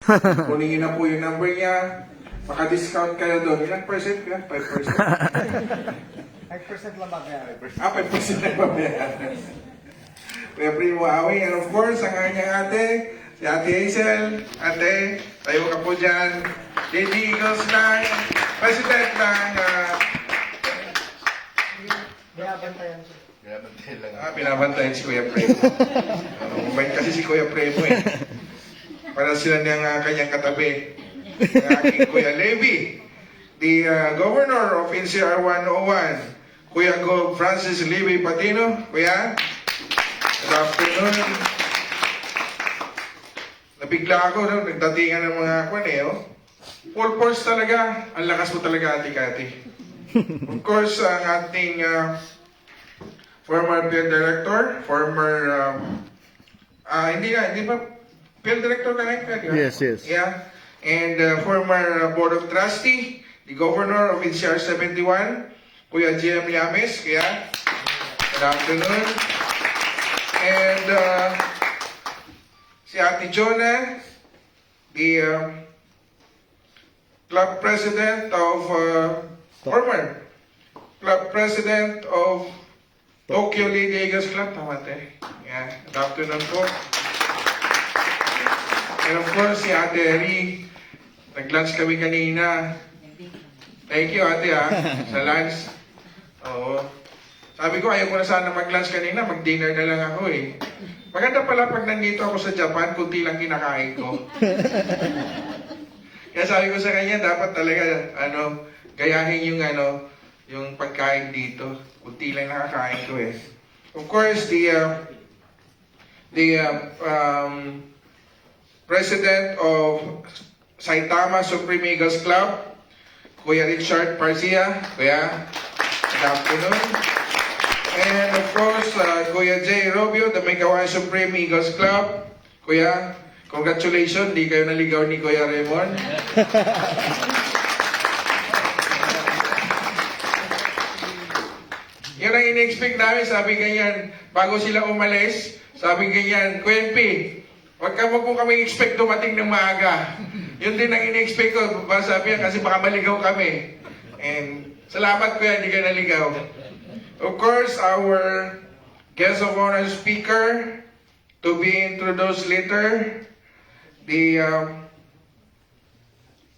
Kunin niyo na po yung number niya. Maka-discount kayo doon. Ilang percent ka? 5%? 5% lang ba kaya? 5% na ba? Kuya Primo Awing. And of course, ang kanyang ate, si Ate Hazel. Ate, tayo ka po dyan. Lady Eagles ng President ng... Binabantayan siya. Binabantayan si Kuya Primo. Mabait kasi si Kuya Primo eh. Para sila niyang kanyang katabi. Ang aking Kuya Levy, the Governor of NCR 101, Kuya Go Francis Levy Patino. Kuya, good afternoon. Nabigla ako, no? Nagdatingan ng mga kwan eh, oh. Full force talaga. Ang lakas mo talaga, Ate Cathy. Of course, ang ating former field director, hindi ba field director ka na yun? Yes, yes. Yeah. And former Board of Trustee, the Governor of NCR 71, Kuya GM Llames. Kuya, good afternoon. And si Ate Jonah, the club president of, former club president of Tokyo Lady Eagles Club. Tama te. Yeah. Good afternoon po. And of course, si Ate Eri, nag-lunch kami kanina. Thank you, Ate, sa lunch. Oo. Sabi ko, ayaw ko na sana mag-lunch kanina, mag-dinner na lang ako eh. Maganda pala pag nandito ako sa Japan, kunti lang kinakain ko. Kaya sabi ko sa kanya, dapat talaga, gayahin yung pagkain dito. Kunti lang nakakain ko eh. Of course, the President of Saitama Supreme Eagles Club, Kuya Richard Parcia. Kuya, good afternoon. And of course, Kuya J. Robio, the Megawan Supreme Eagles Club. Kuya, congratulations, di kayo naligaw ni Kuya Raymond. Yun ang in-expect namin, sabi ganyan, bago sila umalis, sabi ganyan, Kuya P, wag po kami expect dumating ng maaga. Yun din ang in-expect ko. Sabi yan, kasi baka maligaw kami. And salamat Kuya, hindi ka naligaw. Of course, our guest of honor speaker to be introduced later, the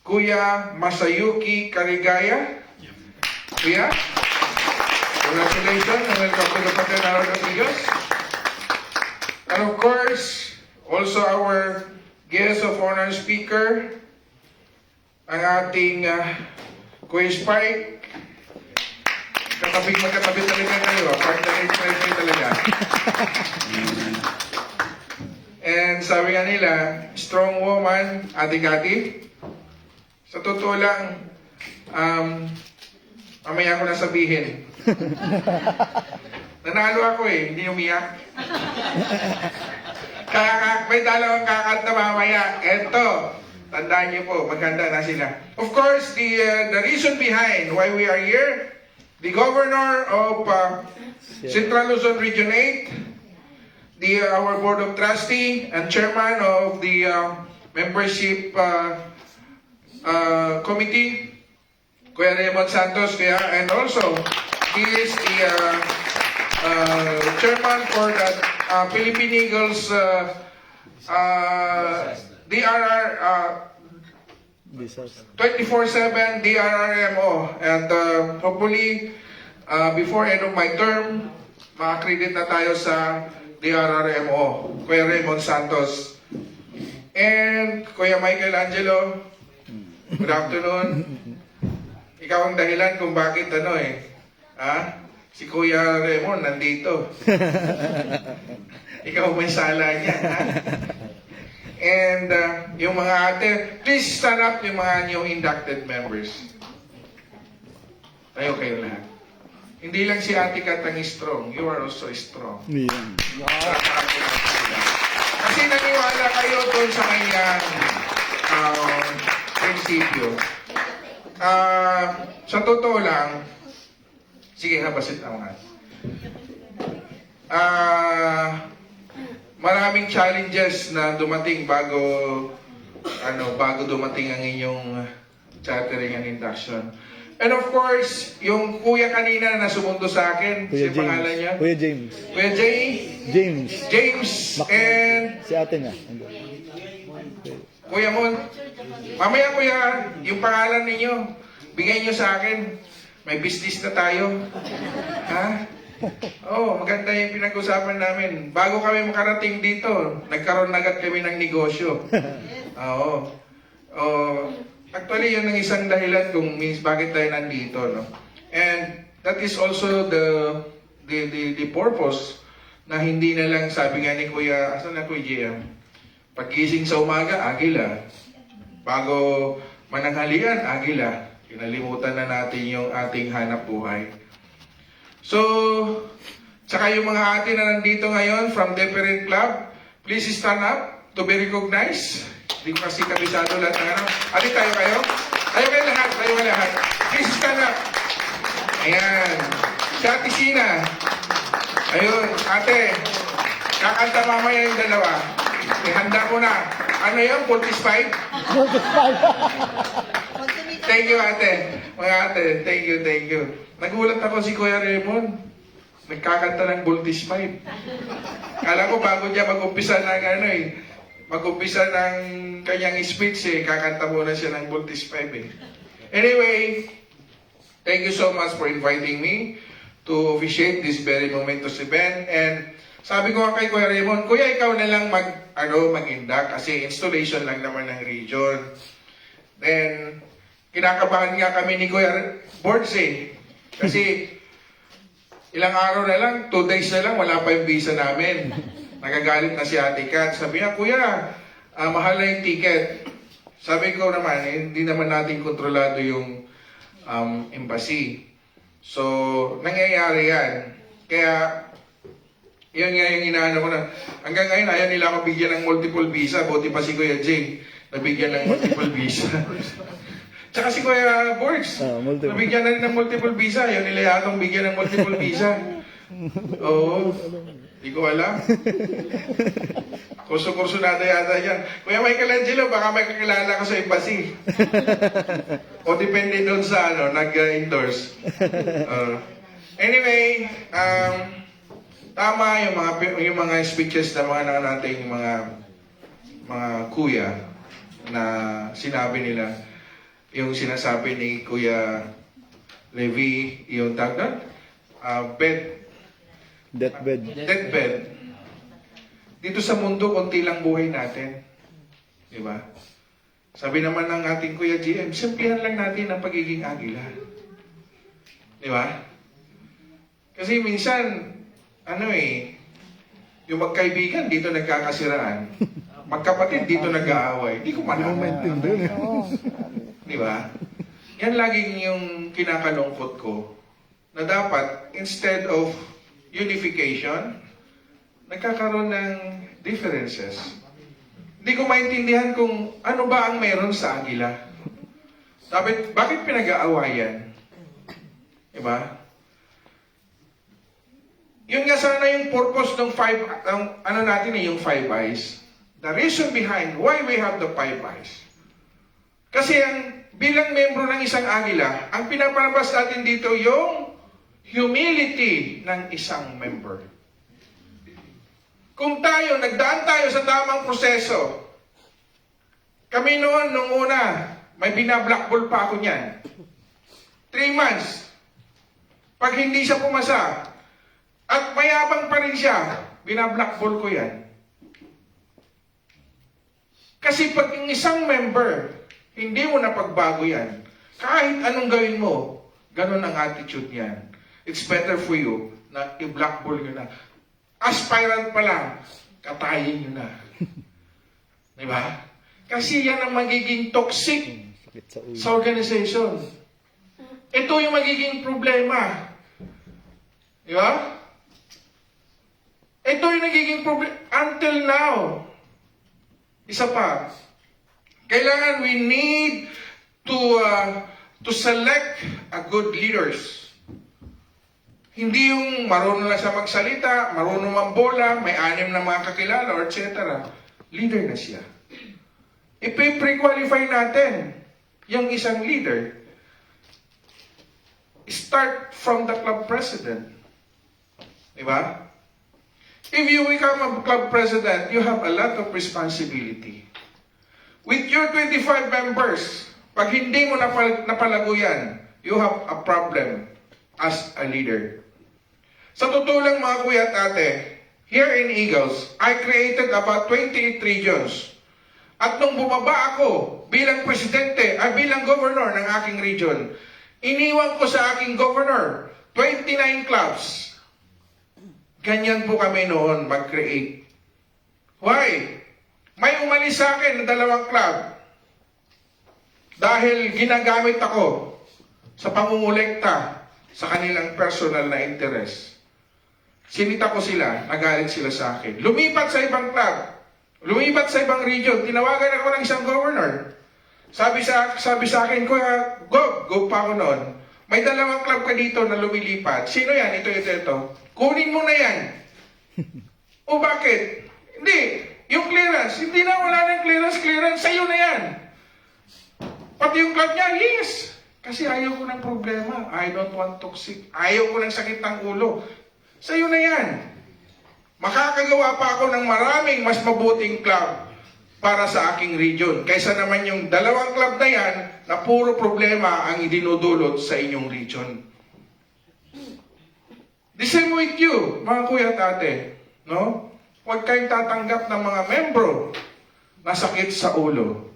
Kuya Masayuki Karigaya. Kuya, congratulations and welcome to the Paternal of Eagles. And of course, also our guest of honor speaker, ang ating Kuya Spike. Magkatabi talaga kayo, partner talaga. And sabi nga nila, strong woman, Ate Cathy. Sa totoo lang, mamaya ko na sabihin. Nanalo ako eh, hindi umiyak. May dalawang kakanta mamaya. Eto, tandaan niyo po, maganda na sila. Of course, the reason behind why we are here, the Governor of Central Luzon Region 8, our Board of Trustee and Chairman of the Membership Committee, Kuya Raymond Santos, and also, he is the Chairman for the Philippine Eagles DRR 24/7 DRRMO, and hopefully before end of my term ma-accredit na tayo sa DRRMO. Kuya Raymond Santos and Kuya Michael Angelo, good afternoon. Ikaw ang dahilan kung bakit si Kuya Raymond nandito. Ikaw may sala niya, ha? And yung mga ate, please stand up yung mga new inducted members. Tayo kayo lahat. Hindi lang si Ate Katang strong, you are also strong. Yeah. Kasi naniwala kayo doon sa kanyang prinsipyo. Sa totoo lang, sige ha, basit ako nga. Maraming challenges na dumating bago bago dumating ang inyong chattering and induction. And of course, yung kuya kanina na sumundo sa akin, Kuya si pangalan niya? Kuya James. Kuya Jay, James. James, and Si ate niya. Kuya Mon. Mamaya kuya, yung pangalan ninyo, bigay nyo sa akin. May business na tayo. Ha? Maganda yung pinag-usapan namin. Bago kami makarating dito, nagkaroon agad kami ng negosyo. Oo. Actually, yun ang isang dahilan kung bakit tayo nandito, no? And that is also the purpose na hindi na lang sabi nga ni Kuya, asan na Kuya JM? Pagkising sa umaga, agila. Bago mananghalian, agila. Kinalimutan na natin yung ating hanap buhay. So, tsaka yung mga ate na nandito ngayon from different club, please stand up to be recognized. Hindi ko kasi kabisado lahat ng ano. Ate, tayo kayo? Tayo kayo lahat, tayo kayo lahat. Please stand up. Ayan. Si Ate Sina. Ayun, ate. Kakanta mamaya yung dalawa. Ihanda ko na. Ano yun? 45? Thank you, ate. Mga ate, thank you, thank you. Nagulat ako si Kuya Raymond. Nagkakanta ng Voltage 5. Kala ko bago niya mag-umpisa ng mag-umpisa ng kanyang speech kakanta muna siya ng Voltage 5 Anyway, thank you so much for inviting me to officiate this very momentous event. And sabi ko nga kay Kuya Raymond, Kuya, ikaw na lang mag-induct kasi installation lang naman ng region. Then, kinakabahan nga kami ni Kuya Boards Kasi, ilang araw na lang, 2 days na lang, wala pa yung visa namin. Nagagalit na si Ate Kat. Sabi niya, Kuya, mahal na yung ticket. Sabi ko naman, hindi naman natin kontrolado yung embassy. So, nangyayari yan. Kaya, yun nga yung inaano ko na, hanggang ngayon, ayaw nila ako bigyan ng multiple visa. Buti pa si Kuya Jay, nabigyan ng multiple visa. Tsaka si Kuya Boards, nabigyan na rin ng multiple visa. Ayaw nila yatong bigyan ng multiple visa. Oo. Hindi ko alam. Kurso-kurso nada yata yan. Kuya Michelangelo, baka may kakilala ko sa embassy. O depende doon sa nag-endorse. Anyway, tama yung mga speeches na mga nating mga kuya na sinabi nila. Yung sinasabi ni Kuya Levi, yung tagdan, Deathbed. deathbed. Dito sa mundo, konti lang buhay natin. Di ba? Sabi naman ng ating Kuya GM, simplihan lang natin ang pagiging agila. Di ba? Kasi minsan, yung magkaibigan, dito nagkakasiraan. Magkapatid, dito nag-aaway. Hindi ko malaman. Di ba? Yan laging yung kinakalungkot ko. Na dapat, instead of unification, nagkakaroon ng differences. Hindi ko maintindihan kung ano ba ang meron sa agila. Bakit pinag-aawayan? Diba? Yun nga sana yung purpose ng yung 5 eyes. The reason behind why we have the 5 eyes. Kasi bilang membro ng isang agila, ang pinapalabas natin dito yung humility ng isang member. Kung nagdaan tayo sa tamang proseso, kami nung una, may binablockball pa ako niyan. 3 months. Pag hindi siya pumasa, at mayabang pa rin siya, binablockball ko yan. Kasi pag yung isang member, hindi mo na pagbago yan, kahit anong gawin mo, ganun ang attitude niyan. It's better for you na i-blackball nyo na. Aspirant pa lang, katayin nyo na. Diba? Kasi yan ang magiging toxic sa organization. Ito yung magiging problema. Diba? Ito yung nagiging problema. Until now, isa pa, kailangan we need to select a good leaders. Hindi yung marunong na siya magsalita, marunong mambola, may 6 na mga kakilala, or etc. Leader na siya. ipi-pre-qualify natin yung isang leader. Start from the club president. Diba? If you become a club president, you have a lot of responsibility. With your 25 members, pag hindi mo napalago yan, you have a problem as a leader. Sa totoo lang mga kuya at ate, here in Eagles, I created about 28 regions. At nung bumaba ako bilang presidente, bilang governor ng aking region, iniwan ko sa aking governor 29 clubs. Ganyan po kami noon mag-create. Why? May umalis sa akin na 2 club dahil ginagamit ako sa pangungulekta sa kanilang personal na interest. Sinita ko sila, nagalit sila sa akin. Lumipat sa ibang club, lumipat sa ibang region, tinawagan ako ng isang governor. Sabi sa akin, Kuya, go pa ako noon. May 2 club ka dito na lumilipat. Sino yan? Ito. Kunin mo na yan. O bakit? Hindi. Yung clearance, hindi na, wala nang clearance, sa'yo na yan. Pati yung club niya, yes. Kasi ayaw ko ng problema. I don't want toxic. Ayaw ko ng sakit ng ulo. Sa'yo na yan. Makakagawa pa ako ng maraming mas mabuting club para sa aking region. Kaysa naman yung 2 club na yan na puro problema ang idinudulot sa inyong region. The same with you, mga kuya at ate. No? Huwag kayong tatanggap ng mga membro na sakit sa ulo.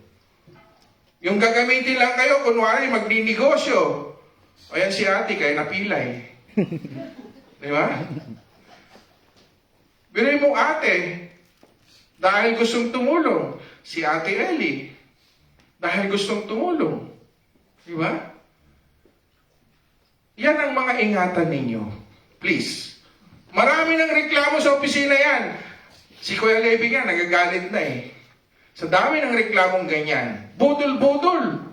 Yung gagamitin lang kayo, kunwari magninegosyo. Ayan si ate, kaya napilay. Di ba? Biruin mo ate, dahil gustong tumulong. Si ate Ellie, dahil gustong tumulong. Di ba? Yan ang mga ingatan ninyo. Please. Marami ng reklamo sa opisina yan. Si Kuya Levy nga, nagagalit na eh. Sa dami ng reklamong ganyan, budol-budol.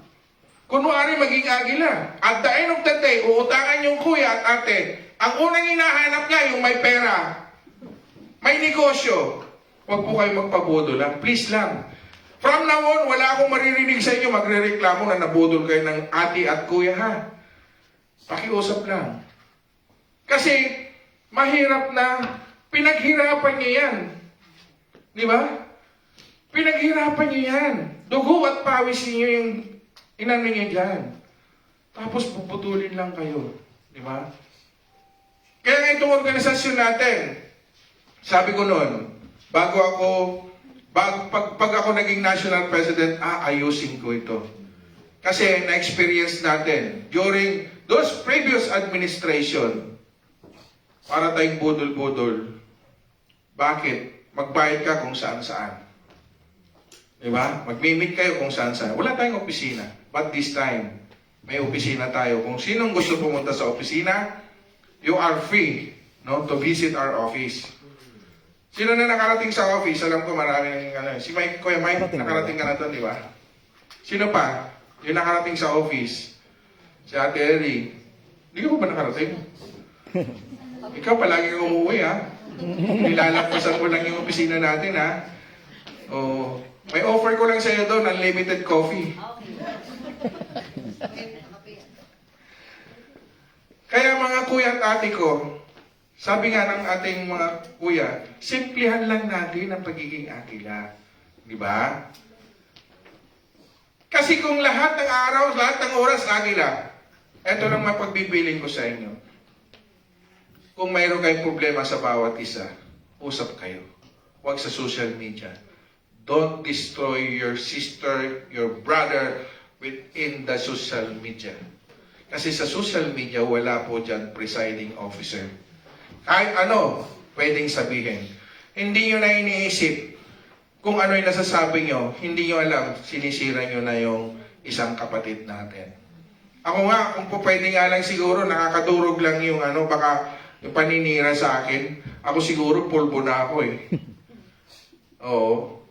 Kunwari maging agila. At the end of the day, uutangan yung kuya at ate. Ang unang hinahanap niya, yung may pera. May negosyo. Huwag po kayo magpabudol lang. Please lang. From now on, wala akong maririnig sa inyo magre-reklamo na nabudol kayo ng ate at kuya ha. Pakiusap lang. Kasi, mahirap na pinaghirapan niyo yan. Di ba? Pinaghirapan niyo yan. Dugo at pawis niyo yung inano niyo dyan. Tapos puputulin lang kayo. Di ba? Kaya nga itong organisasyon natin, sabi ko noon, pag ako naging national president, ayusin ko ito. Kasi na-experience natin during those previous administration, para tayong budol-budol. Bakit? Magbayad ka kung saan-saan. Diba? Mag-meet kayo kung saan-saan. Wala tayong opisina. But this time, may opisina tayo. Kung sinong gusto pumunta sa opisina, you are free, no, to visit our office. Sino na nakarating sa office? Alam ko maraming si Mike, Kuya Mike, nakarating ka na doon, di ba? Sino pa? Yung nakarating sa office. Si Ate Ellie. Hindi ka ba nakarating? Ikaw palagi kang umuwi, ha? Nilalagpasan ko lang yung opisina natin, ha? Oh, may offer ko lang sa iyo doon, unlimited coffee. Kaya mga kuya at ate ko, sabi nga ng ating mga kuya, simplihan lang natin ang pagiging akila. Di ba? Kasi kung lahat ng araw, lahat ng oras akila, eto lang mapagbibiling ko sa inyo. Kung mayroon kayong problema sa bawat isa, usap kayo. Huwag sa social media. Don't destroy your sister, your brother within the social media. Kasi sa social media, wala po dyan presiding officer. Kahit ano, pwedeng sabihin. Hindi nyo na iniisip kung ano yung nasasabi nyo, hindi nyo alam, sinisira nyo na yung isang kapatid natin. Ako nga, kung po pwede nga lang siguro, nakakadurog lang yung baka yung paninira sa akin. Ako siguro, pulbo na ako eh. Oo.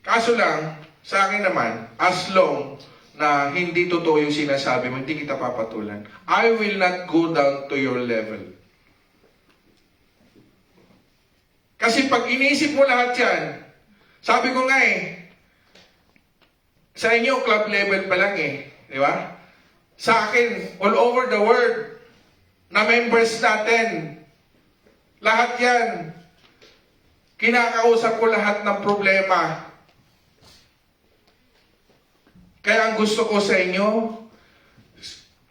Kaso lang, sa akin naman, as long na hindi totoo yung sinasabi mo, hindi kita papatulan. I will not go down to your level. Kasi pag iniisip mo lahat yan, sabi ko nga Sa inyo, club level pa lang eh. Di ba? Sa akin, all over the world, na members natin, lahat yan, kinakausap ko lahat ng problema. Kaya ang gusto ko sa inyo,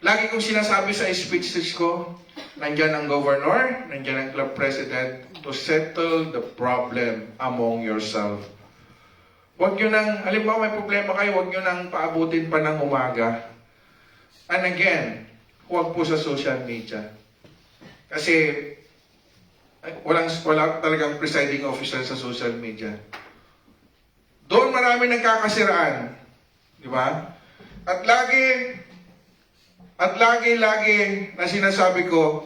lagi kong sinasabi sa speeches ko, nandyan ang governor, nandyan ang club president, to settle the problem among yourself. Huwag nyo nang, halimbawa may problema kayo, huwag nyo nang paabutin pa ng umaga. And again, huwag po sa social media. Kasi, wala talagang presiding officer sa social media. Doon marami nagkakasiraan. Di ba? At lagi na sinasabi ko,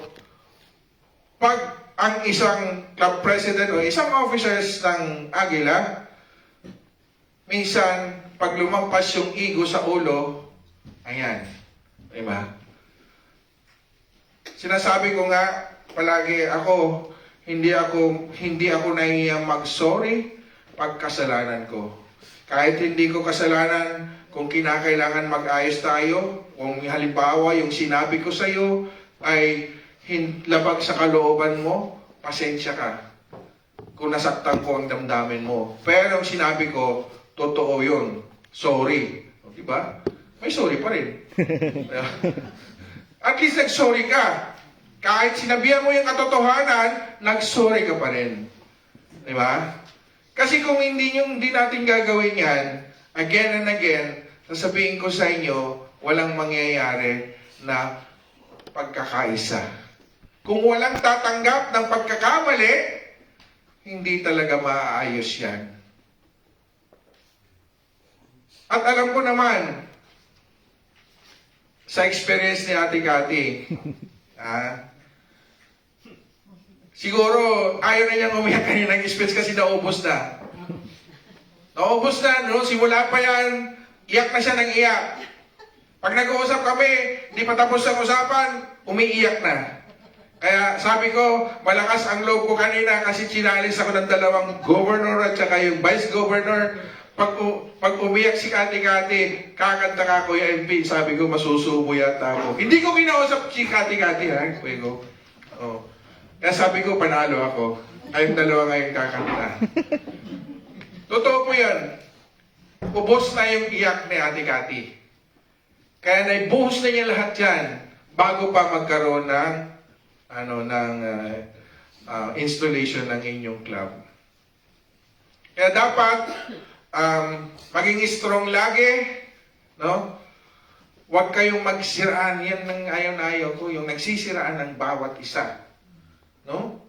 pag ang isang club president o isang officers ng Agila, minsan, pag lumampas yung ego sa ulo, ayan. Diba? Sinasabi ko nga, palagi hindi ako nahihiyang mag-sorry pag kasalanan ko. Kahit hindi ko kasalanan, kung kinakailangan mag-ayos tayo, kung halimbawa yung sinabi ko sa'yo ay labag sa kalooban mo, pasensya ka. Kung nasaktan ko ang damdamin mo. Pero ang sinabi ko, totoo yun. Sorry. O, diba? May sorry pa rin. At least nag-sorry ka. Kahit sinabihan mo yung katotohanan, nag-sorry ka pa rin. Diba? Kasi kung hindi natin gagawin yan, again and again, sasabihin ko sa inyo, walang mangyayari na pagkakaisa. Kung walang tatanggap ng pagkakamali, hindi talaga maaayos yan. At alam ko naman, sa experience ni Ate Cathy, siguro ayaw na niyang umiyak kanina ng speech kasi naubos na. Naubos na, no? Simula pa yan, iyak na siya ng iyak. Pag nag-uusap kami, di pa tapos ang usapan, umiiyak na. Kaya sabi ko, malakas ang loob ko kanina kasi chinalis ako ng dalawang governor at saka yung vice governor. Pag umiyak si Kati, kakanta ka Kuya MP, sabi ko masusubo yata ako. Hindi ko kinausap si Kati, ha? Sabi ko. Oh. Kaya sabi ko, panalo ako. Kayong dalawa ngayon kakanta. Totoo po yan. Ubos na yung iyak ni Ate Cathy. Kaya naibuhos na niya lahat yan bago pa magkaroon ng installation ng inyong club. Kaya dapat maging strong lagi, no? Huwag kayong magsiraan. Yan ang ayaw ko, yung nagsisiraan ng bawat isa. No?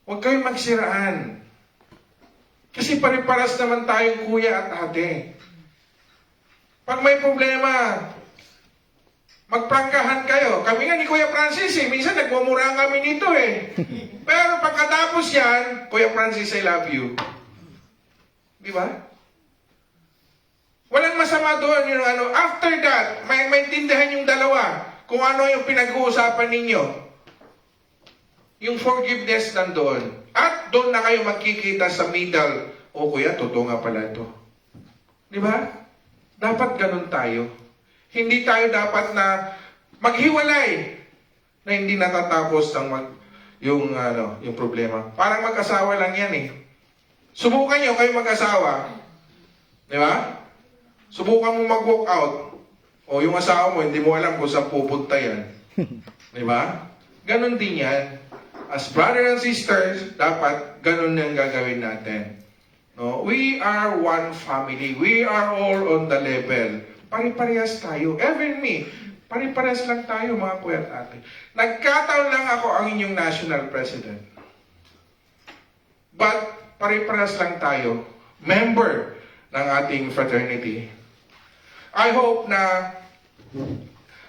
Huwag kayong magsiraan. Kasi pare-paras naman tayong kuya at ate. Pag may problema, magprangkahan kayo. Kami nga ni Kuya Francis minsan nagmumura kami nito Pero pagkatapos yan, Kuya Francis, I love you. Di ba? Walang masama doon yung after that, may maintindihan yung dalawa kung ano yung pinag-uusapan ninyo. Yung forgiveness nandoon. At doon na kayo magkikita sa middle. O kuya, totoo nga pala ito. Di ba? Dapat ganun tayo. Hindi tayo dapat na maghiwalay na hindi natatapos yung problema. Parang mag-asawa lang yan Subukan nyo kayo mag-asawa. Di ba? Subukan mo mag-walk out. O yung asawa mo, hindi mo alam kung saan pupunta yan. Di ba? Ganon din yan. As brothers and sisters, dapat ganun yung gagawin natin. No? We are one family. We are all on the level. Pare-parehas tayo. Even me, pare-parehas lang tayo mga kuya at ate. Nagkataon lang ako ang inyong national president. But, pare-parehas lang tayo. Member ng ating fraternity. I hope na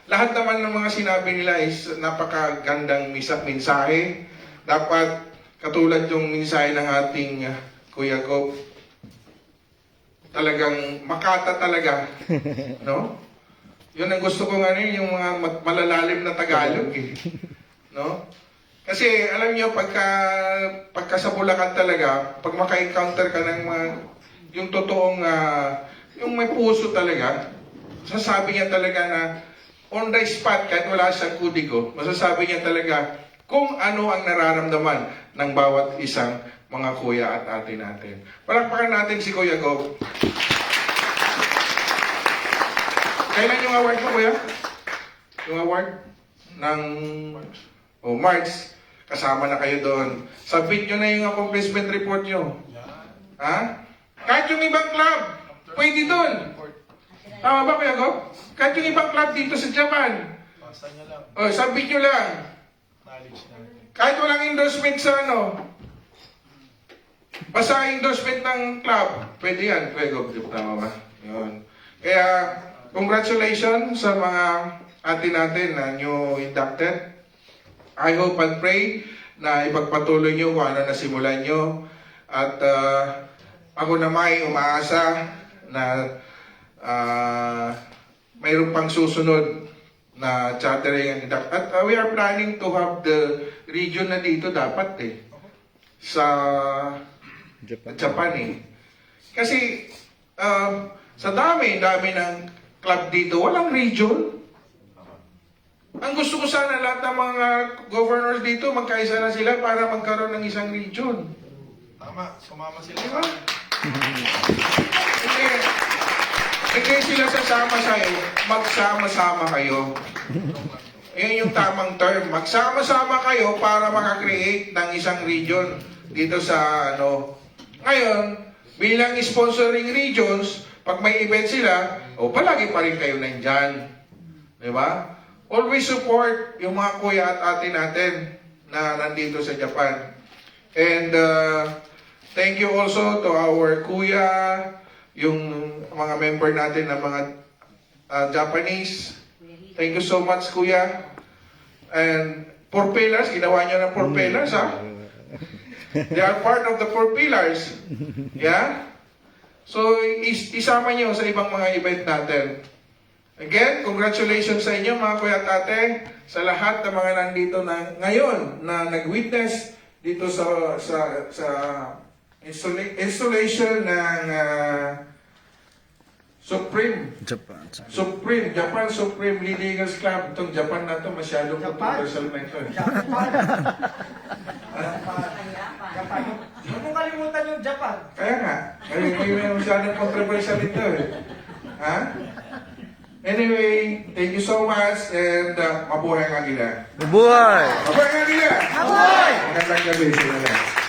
lahat naman ng mga sinabi nila is napakagandang mensahe. Dapat katulad yung mensahe ng ating Kuya Gop, talagang makata talaga. No? Yun ang gusto ko yung mga malalalim na Tagalog No? Kasi alam niyo, pagka sa Bulacan talaga, pag maka-encounter ka ng yung totoong yung may puso talaga, sasabi niya talaga na on the spot, kahit wala siyang kudigo, masasabi niya talaga kung ano ang nararamdaman ng bawat isang mga kuya at ate natin. Palakpakan natin si Kuya Gov. Kailan yung award mo, Kuya? Yung award? Ng March. Kasama na kayo doon. Submit nyo na yung accomplishment report nyo. Ha? Kahit yung ibang club, pwede doon. Tama ba, Kuya Gov? Kahit yung ibang club dito sa Japan. Submit nyo lang. Kahit walang endorsement sa basta endorsement ng club. Pwede yan, Kuya Gov. Tama ba? Yun. Kaya, congratulations sa mga ate natin na new inducted. I hope and pray na ipagpatuloy nyo kung ano nasimulan nyo. At ako na may umaasa na mayroon pang susunod na chartering and induct. At we are planning to have the region na dito dapat sa Japan Kasi sa dami ng club dito, walang region. Ang gusto ko sana lahat ng mga governors dito, magkaisa na sila para magkaroon ng isang region. Tama, sumama sila. Diba? Hindi sila sasama sa'yo, magsama-sama kayo. Yan yung tamang term. Magsama-sama kayo para makakreate ng isang region dito sa Ngayon, bilang sponsoring regions, pag may event sila, palagi pa rin kayo nandyan. Diba? Always support yung mga kuya at ate natin na nandito sa Japan. And thank you also to our kuya, yung mga member natin na mga Japanese. Thank you so much, kuya. And 4 pillars, ginawa nyo ng 4 pillars, ha? They are part of the 4 pillars. Yeah? So, isama nyo sa ibang mga event natin. Again, congratulations sa inyo mga kuya at ate, sa lahat ng mga nandito na ngayon na nag-witness dito sa installation ng Japan Supreme Leaders Club. Itong Japan na to, masyadong controversial na ito. Japan. Huwag mong kalimutan yung Japan. Kaya nga, may masyadong controversial ito Ha? Anyway, thank you so much and mabuhay ang Agila. Mabuhay! Mabuhay ang Agila! Mabuhay! Magandang gabi sa lahat.